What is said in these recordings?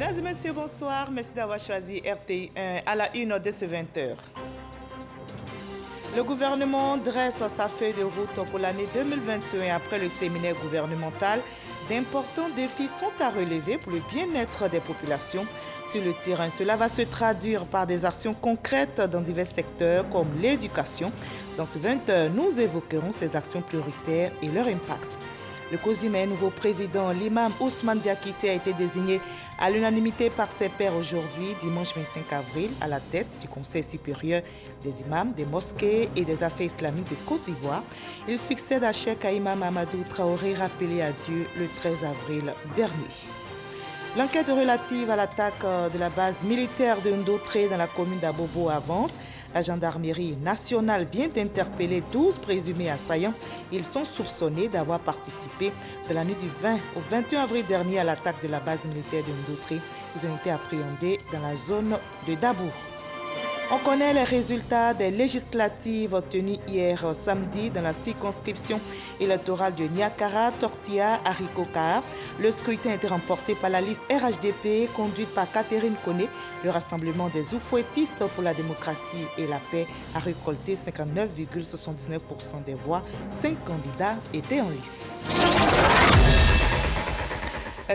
Mesdames et messieurs, bonsoir. Merci d'avoir choisi RTI1 à la une de ce 20h. Le gouvernement dresse sa feuille de route pour l'année 2021 après le séminaire gouvernemental. D'importants défis sont à relever pour le bien-être des populations sur le terrain. Cela va se traduire par des actions concrètes dans divers secteurs comme l'éducation. Dans ce 20h, nous évoquerons ces actions prioritaires et leur impact. Le COSIME, nouveau président, l'imam Ousmane Diakité, a été désigné à l'unanimité par ses pairs aujourd'hui, dimanche 25 avril, à la tête du Conseil supérieur des imams, des mosquées et des affaires islamiques de Côte d'Ivoire. Il succède à Cheikh Imam Amadou Traoré, rappelé à Dieu le 13 avril dernier. L'enquête relative à l'attaque de la base militaire de Ndotré dans la commune d'Abobo avance. La gendarmerie nationale vient d'interpeller 12 présumés assaillants. Ils sont soupçonnés d'avoir participé de la nuit du 20 au 21 avril dernier à l'attaque de la base militaire de Ndotré. Ils ont été appréhendés dans la zone de Dabou. On connaît les résultats des législatives tenues hier samedi dans la circonscription électorale de Niakara, Tortilla, Harikoka. Le scrutin a été remporté par la liste RHDP conduite par Catherine Koné. Le rassemblement des oufouettistes pour la démocratie et la paix a récolté 59,79% des voix. 5 candidats étaient en lice.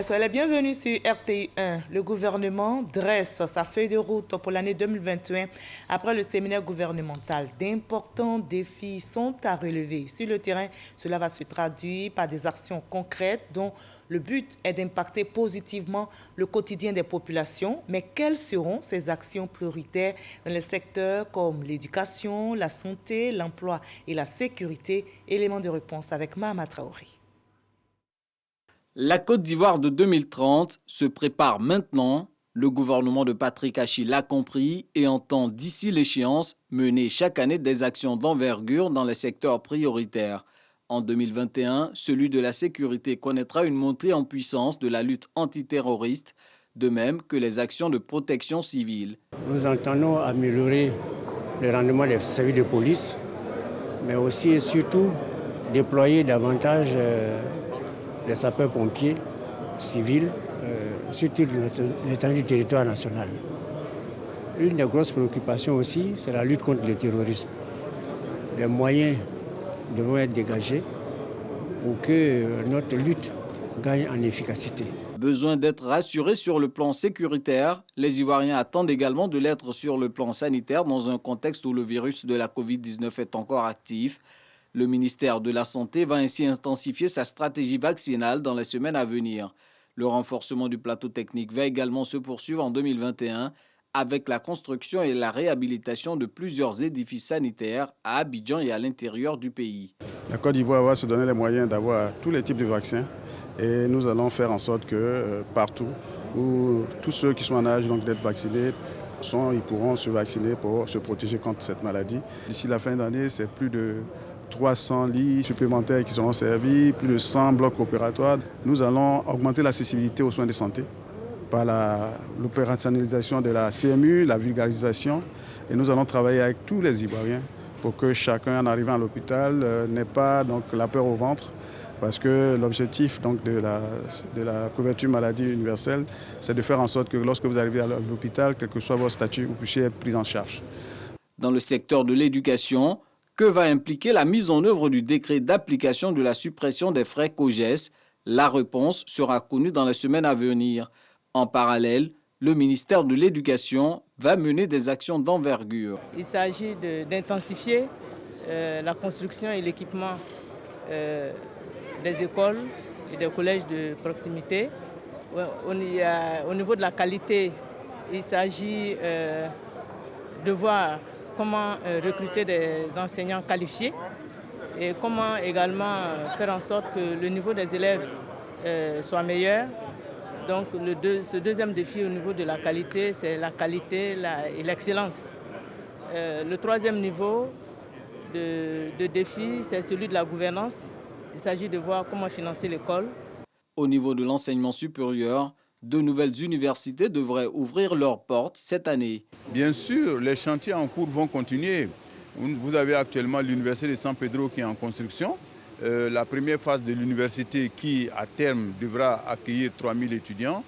Soyez les bienvenus sur RTI1. Le gouvernement dresse sa feuille de route pour l'année 2021 après le séminaire gouvernemental. D'importants défis sont à relever. Sur le terrain, cela va se traduire par des actions concrètes dont le but est d'impacter positivement le quotidien des populations. Mais quelles seront ces actions prioritaires dans les secteurs comme l'éducation, la santé, l'emploi et la sécurité? Élément de réponse avec Mahama Traoré. La Côte d'Ivoire de 2030 se prépare maintenant. Le gouvernement de Patrick Achi l'a compris et entend d'ici l'échéance mener chaque année des actions d'envergure dans les secteurs prioritaires. En 2021, celui de la sécurité connaîtra une montée en puissance de la lutte antiterroriste, de même que les actions de protection civile. Nous entendons améliorer le rendement des services de police, mais aussi et surtout déployer davantage les sapeurs-pompiers civils sur toute l'étendue du territoire national. Une des grosses préoccupations aussi, c'est la lutte contre le terrorisme. Les moyens devront être dégagés pour que notre lutte gagne en efficacité. Besoin d'être rassurés sur le plan sécuritaire, les Ivoiriens attendent également de l'être sur le plan sanitaire dans un contexte où le virus de la Covid-19 est encore actif. Le ministère de la Santé va ainsi intensifier sa stratégie vaccinale dans les semaines à venir. Le renforcement du plateau technique va également se poursuivre en 2021 avec la construction et la réhabilitation de plusieurs édifices sanitaires à Abidjan et à l'intérieur du pays. La Côte d'Ivoire va se donner les moyens d'avoir tous les types de vaccins et nous allons faire en sorte que partout où tous ceux qui sont en âge d'être vaccinés, ils pourront se vacciner pour se protéger contre cette maladie. D'ici la fin d'année, c'est plus de 300 lits supplémentaires qui seront servis, plus de 100 blocs opératoires. Nous allons augmenter l'accessibilité aux soins de santé par l'opérationnalisation de la CMU, la vulgarisation. Et nous allons travailler avec tous les Ivoiriens pour que chacun, en arrivant à l'hôpital, n'ait pas la peur au ventre. Parce que l'objectif de la couverture maladie universelle, c'est de faire en sorte que lorsque vous arrivez à l'hôpital, quel que soit votre statut, vous puissiez être pris en charge. Dans le secteur de l'éducation, que va impliquer la mise en œuvre du décret d'application de la suppression des frais COGES? La réponse sera connue dans les semaines à venir. En parallèle, le ministère de l'Éducation va mener des actions d'envergure. Il s'agit d'intensifier la construction et l'équipement des écoles et des collèges de proximité. Au niveau de la qualité, il s'agit de voir comment recruter des enseignants qualifiés et comment également faire en sorte que le niveau des élèves soit meilleur. Donc ce deuxième défi au niveau de la qualité, c'est la qualité et l'excellence. Le troisième niveau de défi, c'est celui de la gouvernance. Il s'agit de voir comment financer l'école. Au niveau de l'enseignement supérieur, de nouvelles universités devraient ouvrir leurs portes cette année. Bien sûr, les chantiers en cours vont continuer. Vous avez actuellement l'université de San Pedro qui est en construction. La première phase de l'université qui, à terme, devra accueillir 3000 étudiants.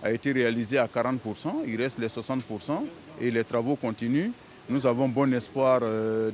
a été réalisé à 40%, il reste les 60% et les travaux continuent. Nous avons bon espoir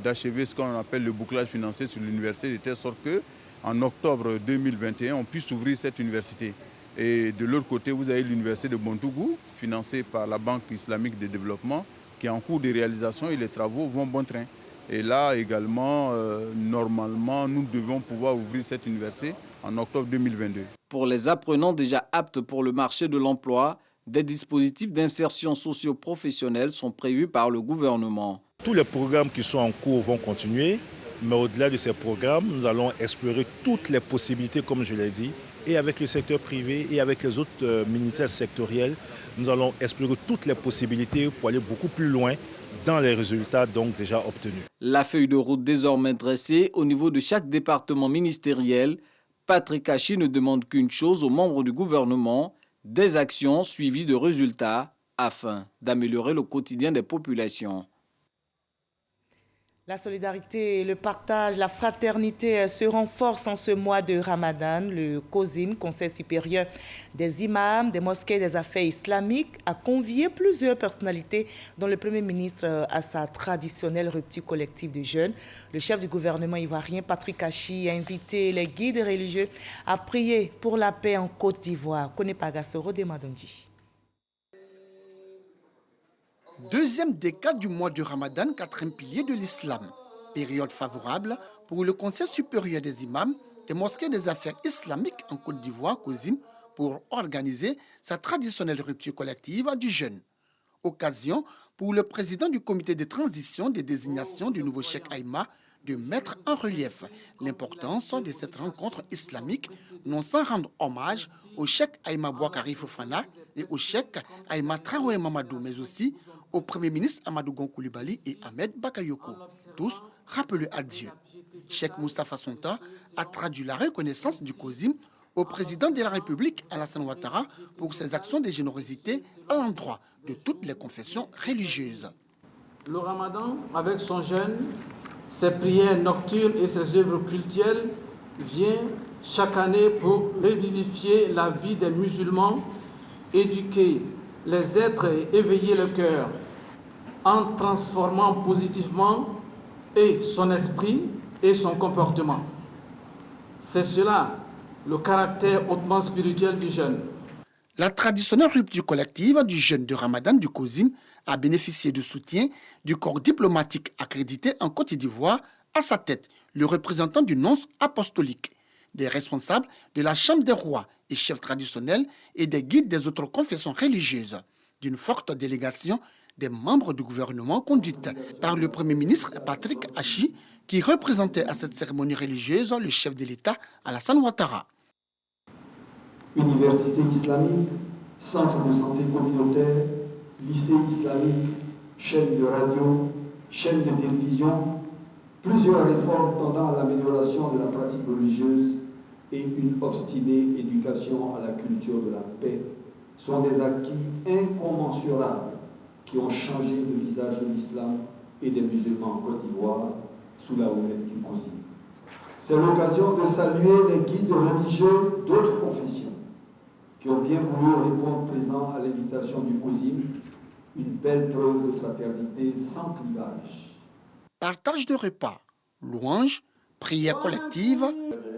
d'achever ce qu'on appelle le bouclage financier sur l'université, de telle sorte qu'en octobre 2021, on puisse ouvrir cette université. Et de l'autre côté, vous avez l'université de Bontougou, financée par la Banque islamique de développement, qui est en cours de réalisation et les travaux vont bon train. Et là également, normalement, nous devons pouvoir ouvrir cette université en octobre 2022. Pour les apprenants déjà aptes pour le marché de l'emploi, des dispositifs d'insertion socio-professionnelle sont prévus par le gouvernement. Tous les programmes qui sont en cours vont continuer, mais au-delà de ces programmes, nous allons explorer toutes les possibilités, comme je l'ai dit, et avec le secteur privé et avec les autres ministères sectoriels, nous allons explorer toutes les possibilités pour aller beaucoup plus loin dans les résultats donc déjà obtenus. La feuille de route désormais dressée au niveau de chaque département ministériel, Patrick Hachi ne demande qu'une chose aux membres du gouvernement, des actions suivies de résultats afin d'améliorer le quotidien des populations. La solidarité, le partage, la fraternité se renforcent en ce mois de Ramadan. Le COSIM, Conseil supérieur des imams, des mosquées et des affaires islamiques, a convié plusieurs personnalités, dont le Premier ministre à sa traditionnelle rupture collective de jeûne. Le chef du gouvernement ivoirien, Patrick Hachi, a invité les guides religieux à prier pour la paix en Côte d'Ivoire. Konepagasoro de Madonji. Deuxième décade du mois de Ramadan, quatrième pilier de l'islam. Période favorable pour le Conseil supérieur des imams, des mosquées et des affaires islamiques en Côte d'Ivoire, COSIM, pour organiser sa traditionnelle rupture collective du jeûne. Occasion pour le président du comité de transition des désignations du nouveau cheikh Aïma de mettre en relief l'importance de cette rencontre islamique, non sans rendre hommage au cheikh Aïma Bouakari Fofana et au cheikh Aïma Traoré Mamadou, mais aussi au Premier ministre Amadou Gon Coulibaly et Ahmed Bakayoko, tous rappelés à Dieu. Cheikh Moustapha Sonta a traduit la reconnaissance du COSIM au président de la République, Alassane Ouattara, pour ses actions de générosité à l'endroit de toutes les confessions religieuses. Le Ramadan, avec son jeûne, ses prières nocturnes et ses œuvres cultuelles, vient chaque année pour revivifier la vie des musulmans, éduquer les êtres et éveiller le cœur en transformant positivement et son esprit et son comportement. C'est cela le caractère hautement spirituel du jeûne. La traditionnelle rupture collective du jeûne de Ramadan du COSIM a bénéficié du soutien du corps diplomatique accrédité en Côte d'Ivoire, à sa tête le représentant du nonce apostolique, des responsables de la Chambre des rois et chefs traditionnels et des guides des autres confessions religieuses, d'une forte délégation des membres du gouvernement conduite par le Premier ministre Patrick Hachi, qui représentait à cette cérémonie religieuse le chef de l'État Alassane Ouattara. Université islamique, centre de santé communautaire, lycée islamique, chaîne de radio, chaîne de télévision, plusieurs réformes tendant à l'amélioration de la pratique religieuse et une obstinée éducation à la culture de la paix sont des acquis incommensurables qui ont changé le visage de l'islam et des musulmans en Côte d'Ivoire sous la houlette du COSIM. C'est l'occasion de saluer les guides religieux d'autres confessions qui ont bien voulu répondre présent à l'invitation du COSIM, une belle preuve de fraternité sans clivage. Partage de repas, louanges, prières collectives,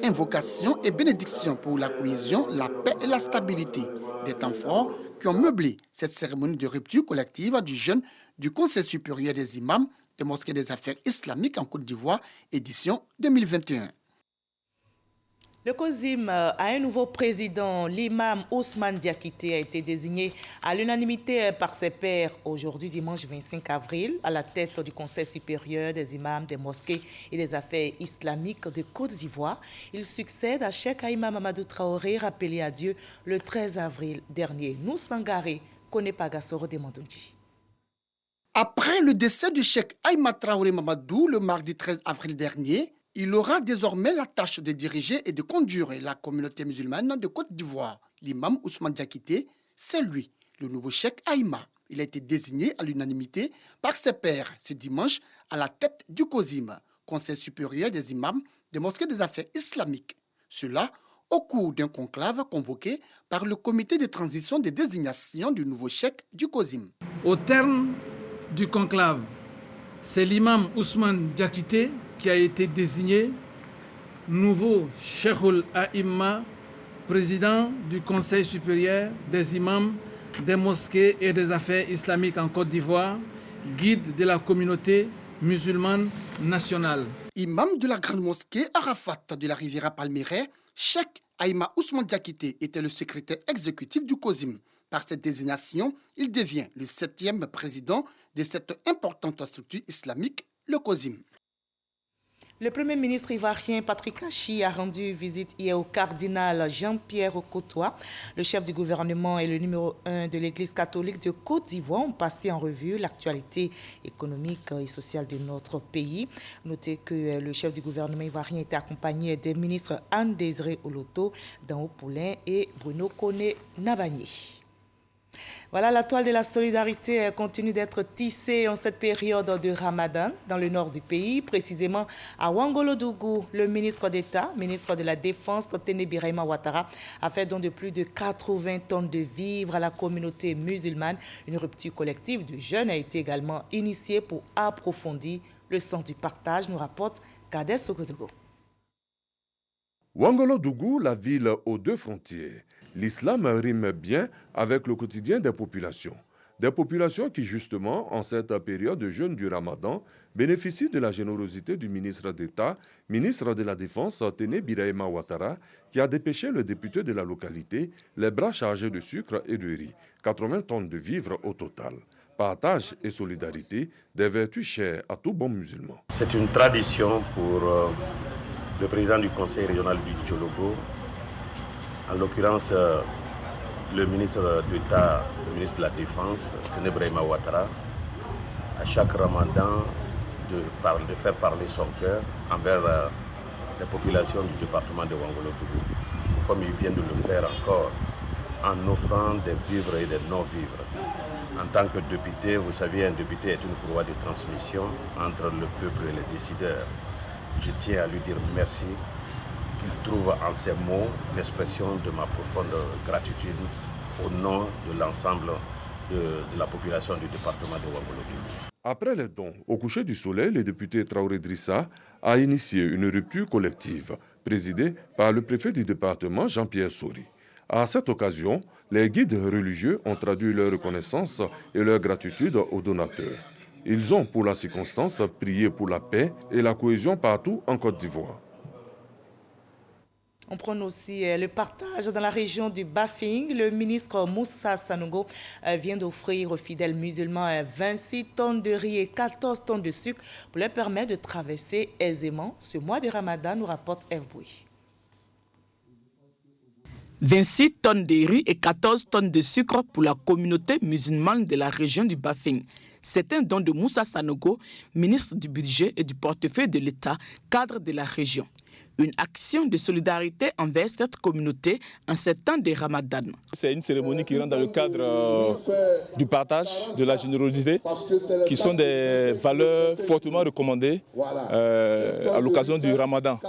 invocations et bénédictions pour la cohésion, la paix et la stabilité. Des temps forts qui ont meublé cette cérémonie de rupture collective du jeûne du Conseil supérieur des imams des mosquées des affaires islamiques en Côte d'Ivoire, édition 2021. Le COSIM a un nouveau président. L'imam Ousmane Diakité a été désigné à l'unanimité par ses pairs aujourd'hui, dimanche 25 avril, à la tête du Conseil supérieur des imams des mosquées et des affaires islamiques de Côte d'Ivoire. Il succède à Cheikh Aïma Mamadou Traoré, rappelé à Dieu le 13 avril dernier. Nous Sangaré, Konepagasoro de Mandonji. Après le décès de Cheikh Aïma Traoré Mamadou le mardi 13 avril dernier, il aura désormais la tâche de diriger et de conduire la communauté musulmane de Côte d'Ivoire. L'imam Ousmane Diakité, c'est lui, le nouveau cheikh Aïma. Il a été désigné à l'unanimité par ses pairs ce dimanche à la tête du COSIM, Conseil supérieur des imams des mosquées des affaires islamiques. Cela au cours d'un conclave convoqué par le comité de transition de désignation du nouveau cheikh du COSIM. Au terme du conclave, c'est l'imam Ousmane Diakité qui a été désigné nouveau Cheikhul Aïmma, président du Conseil supérieur des imams des mosquées et des affaires islamiques en Côte d'Ivoire, guide de la communauté musulmane nationale. Imam de la grande mosquée Arafat de la Riviera Palmeraie, Cheikh Aïmma Ousmane Diakité était le secrétaire exécutif du COSIM. Par cette désignation, il devient le 7e président de cette importante structure islamique, le COSIM. Le Premier ministre ivoirien Patrick Achi a rendu visite hier au cardinal Jean-Pierre Okotoa. Le chef du gouvernement et le numéro 1 de l'Église catholique de Côte d'Ivoire ont passé en revue l'actualité économique et sociale de notre pays. Notez que le chef du gouvernement ivoirien était accompagné des ministres Anne-Désiré Oloto, Danho Poulin et Bruno Koné-Nabagné. Voilà, la toile de la solidarité continue d'être tissée en cette période de Ramadan dans le nord du pays, précisément à Ouangolodougou. Le ministre d'État, ministre de la Défense, Téné Birahima Ouattara, a fait don de plus de 80 tonnes de vivres à la communauté musulmane. Une rupture collective de jeunes a été également initiée pour approfondir le sens du partage, nous rapporte Kader Sogodogo. Ouangolodougou, la ville aux deux frontières. L'islam rime bien avec le quotidien des populations. Des populations qui, justement, en cette période de jeûne du Ramadan, bénéficient de la générosité du ministre d'État, ministre de la Défense, Téné Birahima Ouattara, qui a dépêché le député de la localité les bras chargés de sucre et de riz, 80 tonnes de vivres au total. Partage et solidarité, des vertus chères à tout bon musulman. C'est une tradition pour le président du conseil régional du Djologo, en l'occurrence le ministre d'État, le ministre de la Défense, Téné Birahima Ouattara, à chaque Ramadan de faire parler son cœur envers les populations du département de Ouangolodougou, comme il vient de le faire encore, en offrant des vivres et des non-vivres. En tant que député, vous savez, un député est une courroie de transmission entre le peuple et les décideurs. Je tiens à lui dire merci, qu'il trouve en ces mots l'expression de ma profonde gratitude au nom de l'ensemble de la population du département de Ouangolodougou. Après les dons, au coucher du soleil, le député Traoré Drissa a initié une rupture collective, présidée par le préfet du département, Jean-Pierre Sori. À cette occasion, les guides religieux ont traduit leur reconnaissance et leur gratitude aux donateurs. Ils ont, pour la circonstance, prié pour la paix et la cohésion partout en Côte d'Ivoire. On prend aussi le partage dans la région du Bafing. Le ministre Moussa Sanogo vient d'offrir aux fidèles musulmans 26 tonnes de riz et 14 tonnes de sucre pour leur permettre de traverser aisément ce mois de Ramadan, nous rapporte F. 26 tonnes de riz et 14 tonnes de sucre pour la communauté musulmane de la région du Bafing. C'est un don de Moussa Sanogo, ministre du Budget et du portefeuille de l'État, cadre de la région. Une action de solidarité envers cette communauté en ces temps de Ramadan. C'est une cérémonie qui rentre dans le cadre du partage, de la générosité, qui sont des valeurs fortement recommandées à l'occasion du Ramadan,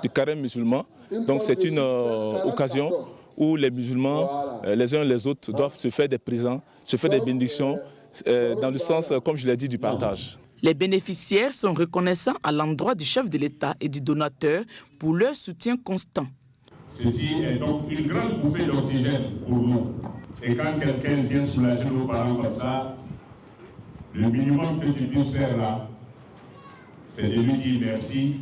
du carême musulman. Donc c'est une occasion où les musulmans, les uns et les autres, doivent se faire des présents, se faire des bénédictions, dans le sens, comme je l'ai dit, du partage. Les bénéficiaires sont reconnaissants à l'endroit du chef de l'État et du donateur pour leur soutien constant. Ceci est donc une grande bouffée d'oxygène pour nous. Et quand quelqu'un vient soulager nos parents comme ça, le minimum que tu puisses faire là, c'est de lui dire merci.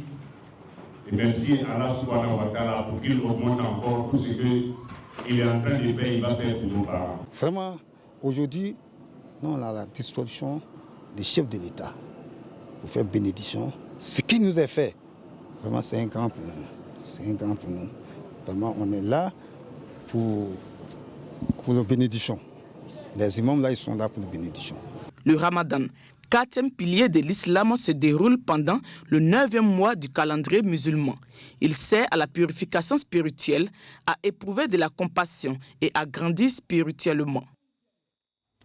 Et merci à Allah subhanahu wa ta'ala pour qu'il augmente encore tout ce qu'il est en train de faire, il va faire pour nos parents. Vraiment, aujourd'hui, nous on a la distribution des chefs de l'État pour faire bénédiction. Ce qui nous est fait, vraiment c'est un grand pour nous. C'est un grand pour nous. Vraiment, on est là pour la bénédiction. Les imams là, ils sont là pour la bénédiction. Le Ramadan, 4e pilier de l'islam, se déroule pendant le 9e mois du calendrier musulman. Il sert à la purification spirituelle, à éprouver de la compassion et à grandir spirituellement.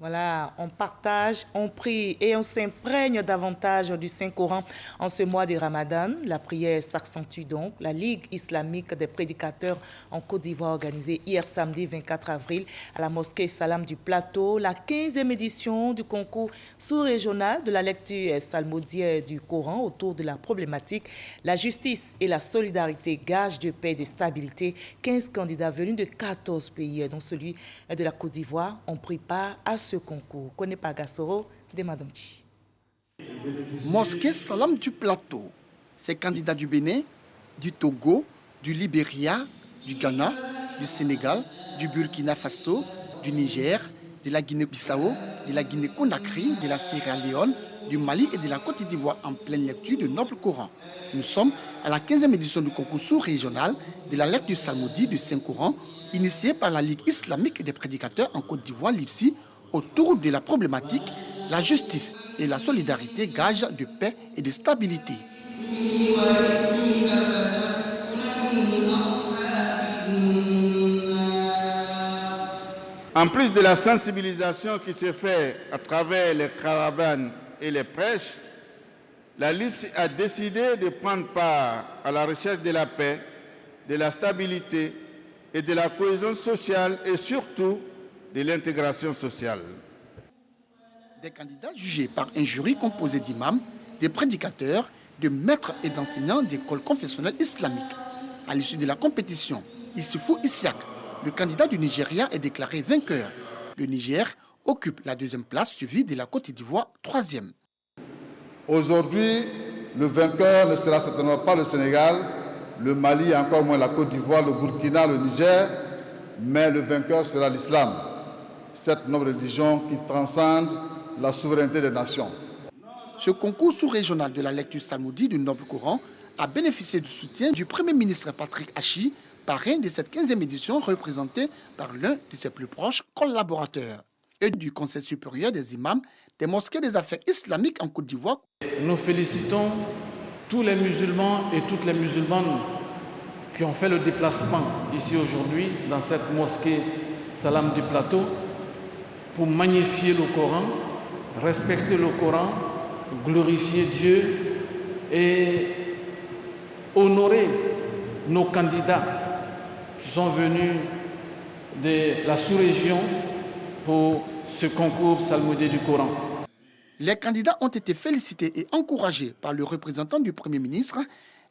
Voilà, on partage, on prie et on s'imprègne davantage du Saint-Coran en ce mois de Ramadan. La prière s'accentue donc. La Ligue islamique des prédicateurs en Côte d'Ivoire organisée hier samedi 24 avril à la mosquée Salam du Plateau, la 15e édition du concours sous-régional de la lecture psalmodique du Coran autour de la problématique la justice et la solidarité, gage de paix et de stabilité. 15 candidats venus de 14 pays, dont celui de la Côte d'Ivoire, ont pris part à ce concours. Konepa Gassoro de Madonji. Mosquée Salam du Plateau. Ces candidats du Bénin, du Togo, du Libéria, du Ghana, du Sénégal, du Burkina Faso, du Niger, de la Guinée-Bissau, de la Guinée-Conakry, de la Sierra Leone, du Mali et de la Côte d'Ivoire en pleine lecture du Noble Coran. Nous sommes à la 15e édition du concours sous-régional de la lecture psalmodie du Saint-Coran, initié par la Ligue islamique des prédicateurs en Côte d'Ivoire, l'IPSI, autour de la problématique, la justice et la solidarité, gage de paix et de stabilité. En plus de la sensibilisation qui se fait à travers les caravanes et les prêches, la LIPSI a décidé de prendre part à la recherche de la paix, de la stabilité et de la cohésion sociale et surtout de l'intégration sociale. Des candidats jugés par un jury composé d'imams, de prédicateurs, de maîtres et d'enseignants d'écoles confessionnelles islamiques. À l'issue de la compétition, Issoufou Issiak, le candidat du Nigeria, est déclaré vainqueur. Le Niger occupe la 2e place, suivi de la Côte d'Ivoire, 3e. Aujourd'hui, le vainqueur ne sera certainement pas le Sénégal, le Mali, encore moins la Côte d'Ivoire, le Burkina, le Niger, mais le vainqueur sera l'islam, cette noble religion qui transcende la souveraineté des nations. Ce concours sous-régional de la lecture psalmodie du Noble Coran a bénéficié du soutien du Premier ministre Patrick Hachi, parrain de cette 15e édition représenté par l'un de ses plus proches collaborateurs, et du Conseil supérieur des imams des mosquées des affaires islamiques en Côte d'Ivoire. Nous félicitons tous les musulmans et toutes les musulmanes qui ont fait le déplacement ici aujourd'hui dans cette mosquée Salam du Plateau pour magnifier le Coran, respecter le Coran, glorifier Dieu et honorer nos candidats qui sont venus de la sous-région pour ce concours psalmodie du Coran. Les candidats ont été félicités et encouragés par le représentant du Premier ministre,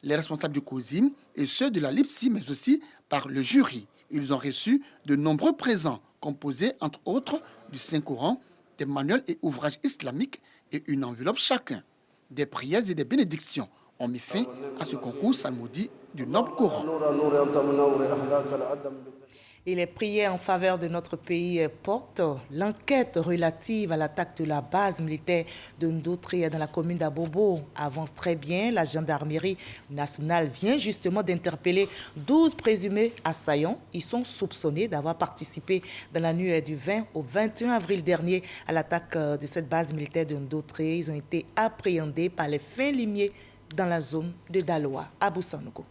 les responsables du COSIM et ceux de la LIPSI, mais aussi par le jury. Ils ont reçu de nombreux présents composés, entre autres, du Saint-Coran, des manuels et ouvrages islamiques et une enveloppe chacun. Des prières et des bénédictions ont mis fin à ce concours psalmodie du Noble Coran. Et les prières en faveur de notre pays portent l'enquête relative à l'attaque de la base militaire de Ndotri dans la commune d'Abobo avance très bien. La gendarmerie nationale vient justement d'interpeller 12 présumés assaillants. Ils sont soupçonnés d'avoir participé dans la nuit du 20 au 21 avril dernier à l'attaque de cette base militaire de Ndotri. Ils ont été appréhendés par les fins limiers dans la zone de Daloa, à Boussanogo.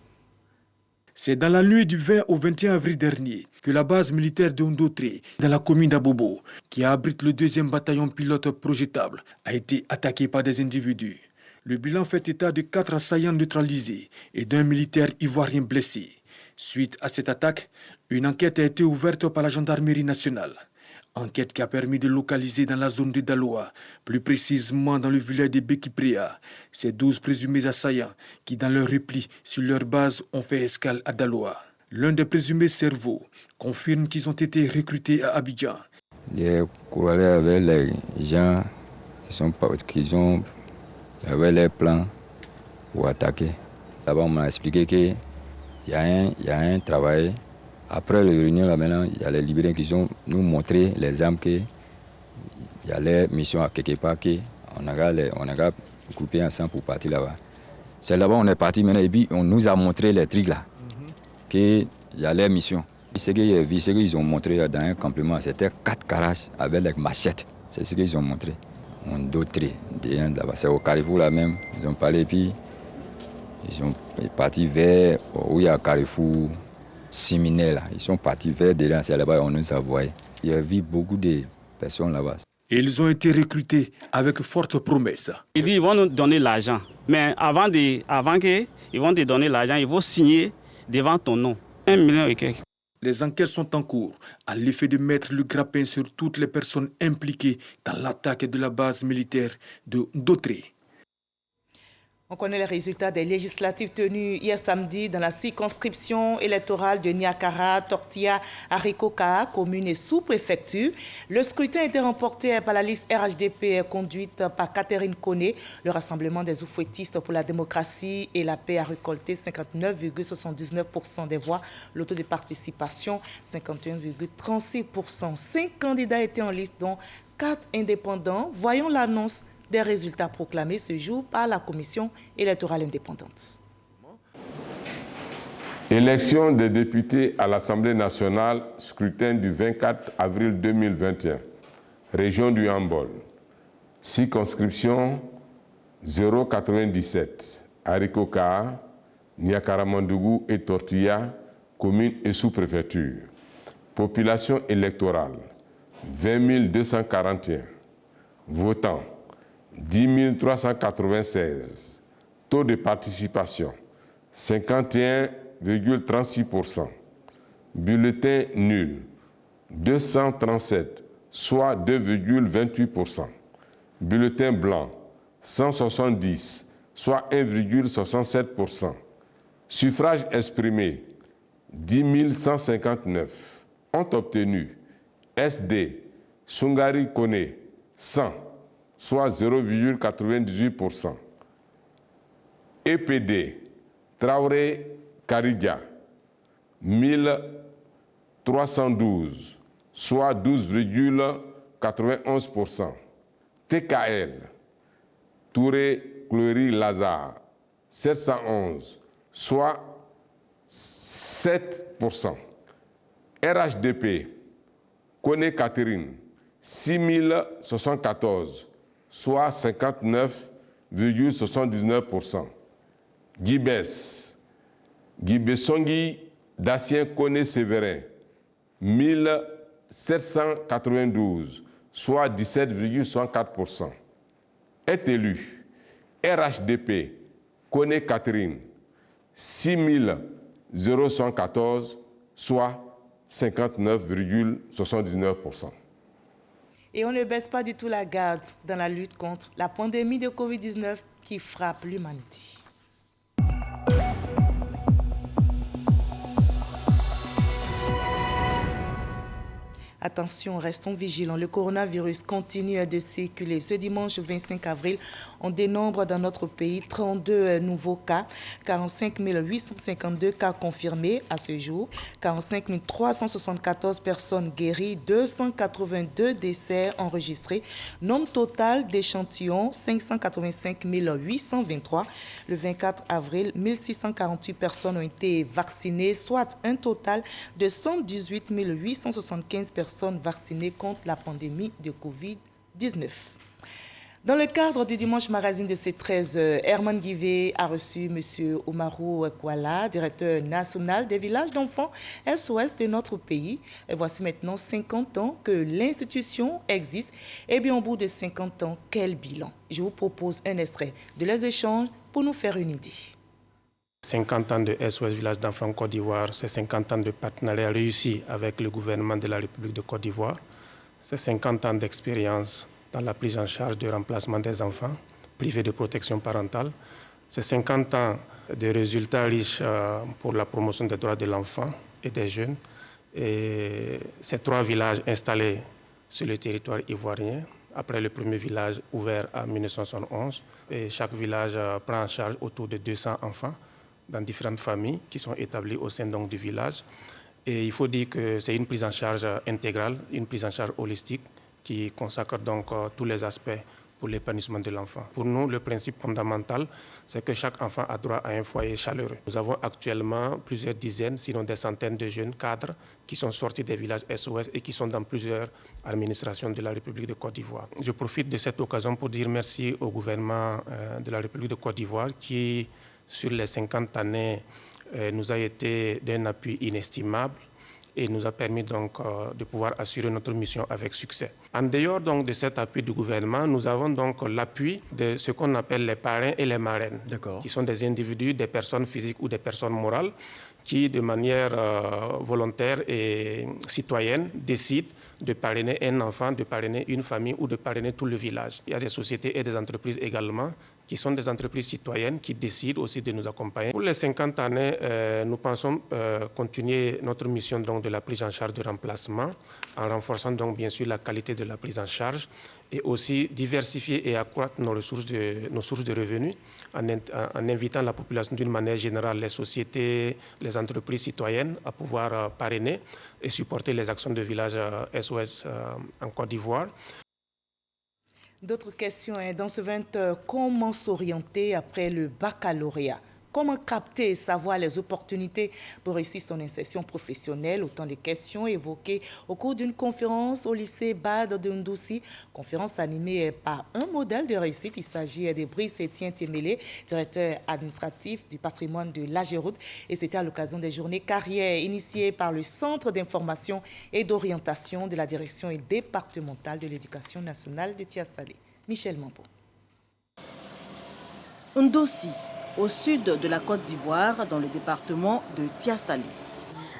C'est dans la nuit du 20 au 21 avril dernier que la base militaire de Ndotri, dans la commune d'Abobo, qui abrite le 2e bataillon pilote projetable, a été attaquée par des individus. Le bilan fait état de 4 assaillants neutralisés et d'un militaire ivoirien blessé. Suite à cette attaque, une enquête a été ouverte par la gendarmerie nationale. Enquête qui a permis de localiser dans la zone de Daloa, plus précisément dans le village de Bekiprea, ces 12 présumés assaillants qui, dans leur repli sur leur base, ont fait escale à Daloa. L'un des présumés cerveaux confirme qu'ils ont été recrutés à Abidjan. Les courriers avec les gens qui ont avec les plans pour attaquer. Là-bas, on m'a expliqué qu'il y a un travail. Après le réunion, là, maintenant, il y a les Libériens qui ont nous montré les armes qu'il y a les missions à quelque part qu'on a groupé ensemble pour partir là-bas. C'est là-bas on est parti maintenant et puis on nous a montré les trucs là, qu'il y a les missions. Ce qu'ils ont montré là, dans un campement, c'était 4 carages avec les machettes. C'est ce qu'ils ont montré. On d'autres là-bas. C'est au Carrefour là même. Ils ont parlé et puis ils sont partis vers où il y a Carrefour. Séminaire là. Ils sont partis vers dedans, c'est là-bas on nous a voyé. Il y a vu beaucoup de personnes là-bas. Et ils ont été recrutés avec forte promesse. Ils disent qu'ils vont nous donner l'argent. Mais avant qu'ils vont te donner l'argent, il faut signer devant ton nom. 1 million et quelques. Les enquêtes sont en cours à l'effet de mettre le grappin sur toutes les personnes impliquées dans l'attaque de la base militaire de Ndotré. On connaît les résultats des législatives tenues hier samedi dans la circonscription électorale de Niakara, Tortilla, Arikoka, commune et sous-préfecture. Le scrutin a été remporté par la liste RHDP conduite par Catherine Koné. Le Rassemblement des oufouettistes pour la démocratie et la paix a récolté 59,79% des voix. Le taux de participation, 51,36%. 5 candidats étaient en liste, dont 4 indépendants. Voyons l'annonce des résultats proclamés ce jour par la Commission électorale indépendante. Élection des députés à l'Assemblée nationale, scrutin du 24 avril 2021. Région du Hambol. Circonscription 097. Arikoka, Niakaramandougou et Tortilla, commune et sous-préfecture. Population électorale 20 241. Votants 10 396. Taux de participation 51,36%. Bulletin nul 237, soit 2,28%. Bulletin blanc 170, soit 1,67%. Suffrage exprimé 10 159. Ont obtenu SD Sungari Kone 100, soit 0,98%. EPD Traoré Karidia 1312, soit 12,91%. TKL Touré Chlori Lazare 711, soit 7%. RHDP Kone Catherine 6074, soit 59,79%. Gibes Gibesongi Dacier Kone Séverin 1792, soit 17,64%. Est élu RHDP Kone Catherine 6014, soit 59,79%. Et on ne baisse pas du tout la garde dans la lutte contre la pandémie de Covid-19 qui frappe l'humanité. Attention, restons vigilants. Le coronavirus continue de circuler. Ce dimanche 25 avril, on dénombre dans notre pays 32 nouveaux cas, 45 852 cas confirmés à ce jour, 45 374 personnes guéries, 282 décès enregistrés. Nombre total d'échantillons, 585 823. Le 24 avril, 1648 personnes ont été vaccinées, soit un total de 118 875 personnes vaccinées contre la pandémie de Covid-19. Dans le cadre du Dimanche Magazine de ce 13h, Herman Guivet a reçu M. Omarou Kwala, directeur national des villages d'enfants SOS de notre pays. Et voici maintenant 50 ans que l'institution existe. Et bien au bout de 50 ans, quel bilan? Je vous propose un extrait de les échanges pour nous faire une idée. 50 ans de SOS Village d'Enfants Côte d'Ivoire, c'est 50 ans de partenariat réussi avec le gouvernement de la République de Côte d'Ivoire. C'est 50 ans d'expérience dans la prise en charge du remplacement des enfants privés de protection parentale. C'est 50 ans de résultats riches pour la promotion des droits de l'enfant et des jeunes. Et ces 3 villages installés sur le territoire ivoirien, après le premier village ouvert en 1971. Et chaque village prend en charge autour de 200 enfants dans différentes familles qui sont établies au sein donc, du village. Et il faut dire que c'est une prise en charge intégrale, une prise en charge holistique qui consacre donc tous les aspects pour l'épanouissement de l'enfant. Pour nous, le principe fondamental, c'est que chaque enfant a droit à un foyer chaleureux. Nous avons actuellement plusieurs dizaines, sinon des centaines de jeunes cadres qui sont sortis des villages SOS et qui sont dans plusieurs administrations de la République de Côte d'Ivoire. Je profite de cette occasion pour dire merci au gouvernement de la République de Côte d'Ivoire qui, sur les 50 années, nous a été d'un appui inestimable et nous a permis donc de pouvoir assurer notre mission avec succès. En dehors donc de cet appui du gouvernement, nous avons donc l'appui de ce qu'on appelle les parrains et les marraines, qui sont des individus, des personnes physiques ou des personnes morales qui, de manière volontaire et citoyenne, décident de parrainer un enfant, de parrainer une famille ou de parrainer tout le village. Il y a des sociétés et des entreprises également qui sont des entreprises citoyennes qui décident aussi de nous accompagner. Pour les 50 années, nous pensons continuer notre mission donc, de la prise en charge de remplacement en renforçant donc bien sûr la qualité de la prise en charge et aussi diversifier et accroître nos sources de revenus en invitant la population d'une manière générale, les sociétés, les entreprises citoyennes à pouvoir parrainer et supporter les actions de village SOS en Côte d'Ivoire. D'autres questions dans ce 20, comment s'orienter après le baccalauréat? Comment capter et savoir les opportunités pour réussir son insertion professionnelle? Autant de questions évoquées au cours d'une conférence au lycée Bad de Ndoussi. Conférence animée par un modèle de réussite. Il s'agit de Brice Etienne Témélé, directeur administratif du patrimoine de l'Ageroute. Et c'était à l'occasion des journées carrières initiées par le Centre d'information et d'orientation de la direction départementale de l'éducation nationale de Tiasalé. Michel Mambo. Ndoussi, au sud de la Côte d'Ivoire, dans le département de Tiasalé.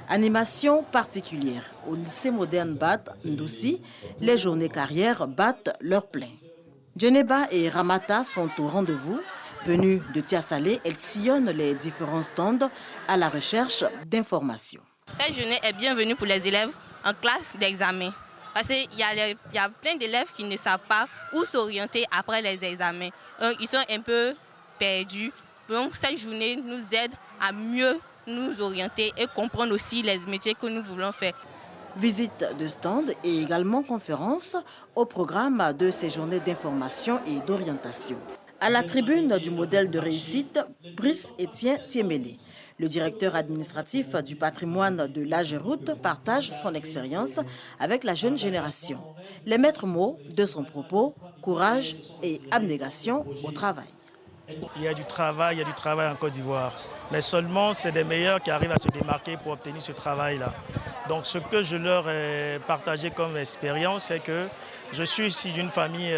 Animation particulière. Au lycée moderne Bad Ndoussi, les journées carrières battent leur plein. Djeneba et Ramata sont au rendez-vous. Venues de Tiasalé, elles sillonnent les différents stands à la recherche d'informations. Cette journée est bienvenue pour les élèves en classe d'examen. Parce qu'il y a plein d'élèves qui ne savent pas où s'orienter après les examens. Ils sont un peu perdus. Donc cette journée nous aide à mieux nous orienter et comprendre aussi les métiers que nous voulons faire. Visite de stand et également conférence au programme de ces journées d'information et d'orientation. À la tribune du modèle de réussite, Brice Etienne Témélé. Le directeur administratif du patrimoine de l'Ageroute partage son expérience avec la jeune génération. Les maîtres mots de son propos, courage et abnégation au travail. Il y a du travail en Côte d'Ivoire. Mais seulement, c'est des meilleurs qui arrivent à se démarquer pour obtenir ce travail-là. Donc, ce que je leur ai partagé comme expérience, c'est que je suis ici d'une famille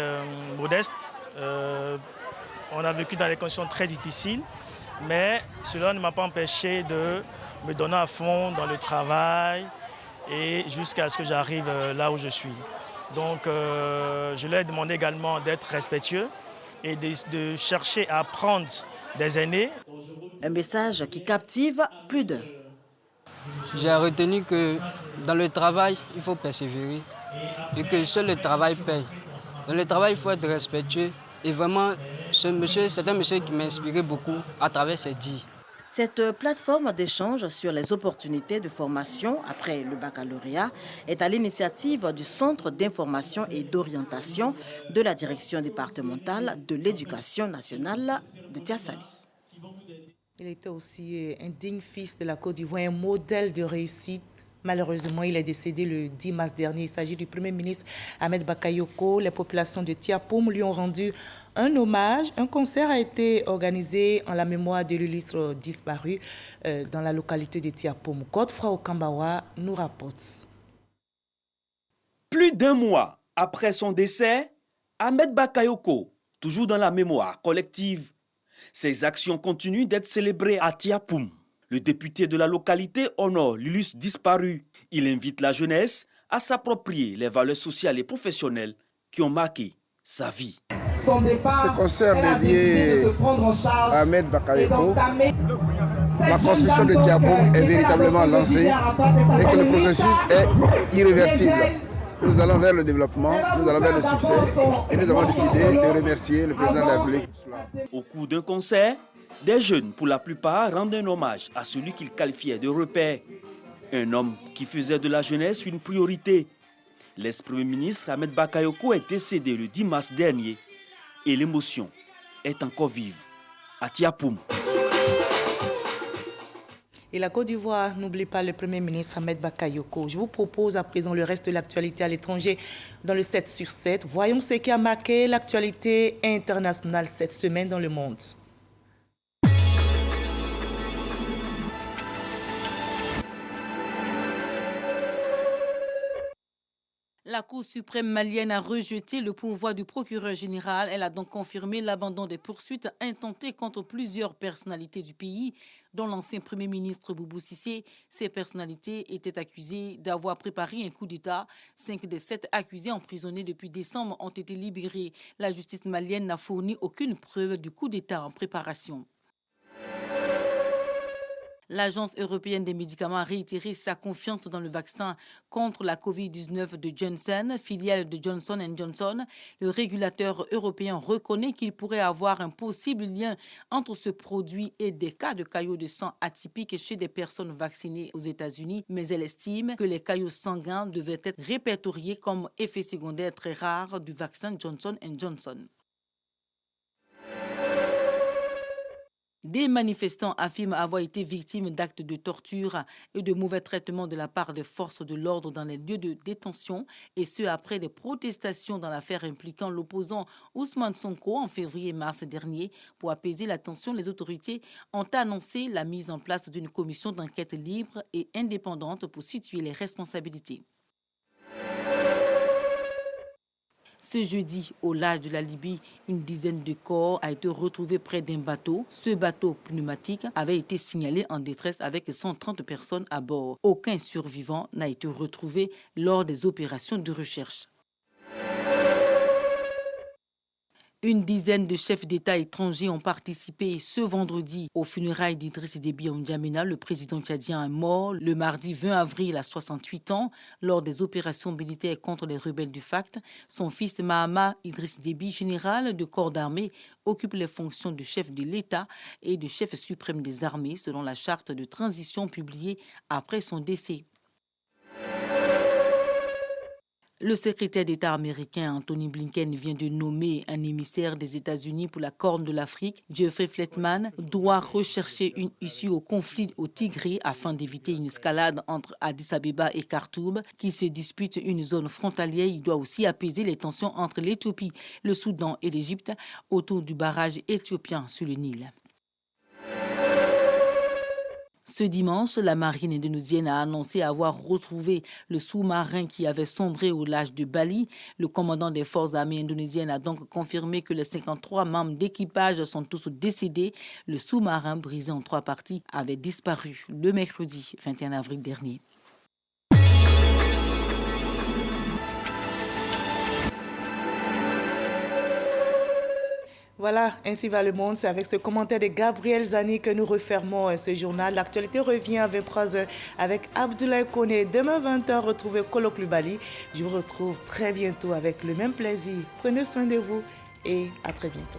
modeste. On a vécu dans des conditions très difficiles. Mais cela ne m'a pas empêché de me donner à fond dans le travail et jusqu'à ce que j'arrive là où je suis. Donc, je leur ai demandé également d'être respectueux et de chercher à apprendre des aînés. Un message qui captive plus d'un. J'ai retenu que dans le travail, il faut persévérer et que seul le travail paye. Dans le travail, il faut être respectueux. Et vraiment, c'est un monsieur qui m'a inspiré beaucoup à travers ses dires. Cette plateforme d'échange sur les opportunités de formation après le baccalauréat est à l'initiative du Centre d'information et d'orientation de la direction départementale de l'éducation nationale de Tiasalé. Il était aussi un digne fils de la Côte d'Ivoire, un modèle de réussite. Malheureusement, il est décédé le 10 mars dernier. Il s'agit du Premier ministre Ahmed Bakayoko. Les populations de Tiapoum lui ont rendu un hommage. Un concert a été organisé en la mémoire de l'illustre disparu dans la localité de Tiapoum. Godefroy Okambawa nous rapporte. Plus d'un mois après son décès, Ahmed Bakayoko, toujours dans la mémoire collective, ses actions continuent d'être célébrées à Tiapoum. Le député de la localité honore l'illustre disparu. Il invite la jeunesse à s'approprier les valeurs sociales et professionnelles qui ont marqué sa vie. Ce concert dédié à Ahmed Bakayoko, la construction de Tiapoum est véritablement lancée et que le processus est irréversible. Nous allons vers le développement, nous allons vers le succès et nous avons décidé de remercier le président de la République. Au cours d'un concert, des jeunes, pour la plupart, rendent un hommage à celui qu'ils qualifiaient de repère. Un homme qui faisait de la jeunesse une priorité. L'ex-premier ministre Ahmed Bakayoko est décédé le 10 mars dernier et l'émotion est encore vive à Tiapoum. Et la Côte d'Ivoire n'oublie pas le Premier ministre Ahmed Bakayoko. Je vous propose à présent le reste de l'actualité à l'étranger dans le 7 sur 7. Voyons ce qui a marqué l'actualité internationale cette semaine dans le monde. La Cour suprême malienne a rejeté le pourvoi du procureur général. Elle a donc confirmé l'abandon des poursuites intentées contre plusieurs personnalités du pays, dont l'ancien Premier ministre Boubou Cissé. Ces personnalités étaient accusées d'avoir préparé un coup d'État. 5 des 7 accusés emprisonnés depuis décembre ont été libérés. La justice malienne n'a fourni aucune preuve du coup d'État en préparation. L'Agence européenne des médicaments a réitéré sa confiance dans le vaccin contre la Covid-19 de Janssen, filiale de Johnson & Johnson. Le régulateur européen reconnaît qu'il pourrait avoir un possible lien entre ce produit et des cas de caillots de sang atypiques chez des personnes vaccinées aux États-Unis, mais elle estime que les caillots sanguins devaient être répertoriés comme effet secondaire très rare du vaccin Johnson & Johnson. Des manifestants affirment avoir été victimes d'actes de torture et de mauvais traitements de la part des forces de l'ordre dans les lieux de détention, et ce après des protestations dans l'affaire impliquant l'opposant Ousmane Sonko en février et mars dernier. Pour apaiser la tension, les autorités ont annoncé la mise en place d'une commission d'enquête libre et indépendante pour situer les responsabilités. Ce jeudi, au large de la Libye, une dizaine de corps a été retrouvé près d'un bateau. Ce bateau pneumatique avait été signalé en détresse avec 130 personnes à bord. Aucun survivant n'a été retrouvé lors des opérations de recherche. Une dizaine de chefs d'État étrangers ont participé ce vendredi aux funérailles d'Idriss Déby en N'Djamena. Le président tchadien est mort le mardi 20 avril à 68 ans lors des opérations militaires contre les rebelles du FACT. Son fils Mahama Idriss Déby, général de corps d'armée, occupe les fonctions de chef de l'État et de chef suprême des armées selon la charte de transition publiée après son décès. Le secrétaire d'État américain Anthony Blinken vient de nommer un émissaire des États-Unis pour la Corne de l'Afrique. Jeffrey Feltman doit rechercher une issue au conflit au Tigré afin d'éviter une escalade entre Addis Abeba et Khartoum qui se disputent une zone frontalière. Il doit aussi apaiser les tensions entre l'Éthiopie, le Soudan et l'Égypte autour du barrage éthiopien sur le Nil. Ce dimanche, la marine indonésienne a annoncé avoir retrouvé le sous-marin qui avait sombré au large de Bali. Le commandant des forces armées indonésiennes a donc confirmé que les 53 membres d'équipage sont tous décédés. Le sous-marin, brisé en 3 parties, avait disparu le mercredi 21 avril dernier. Voilà, ainsi va le monde. C'est avec ce commentaire de Gabriel Zani que nous refermons ce journal. L'actualité revient à 23h avec Abdoulaye Koné. Demain 20h, retrouvez Kolo Klubali. Je vous retrouve très bientôt avec le même plaisir. Prenez soin de vous et à très bientôt.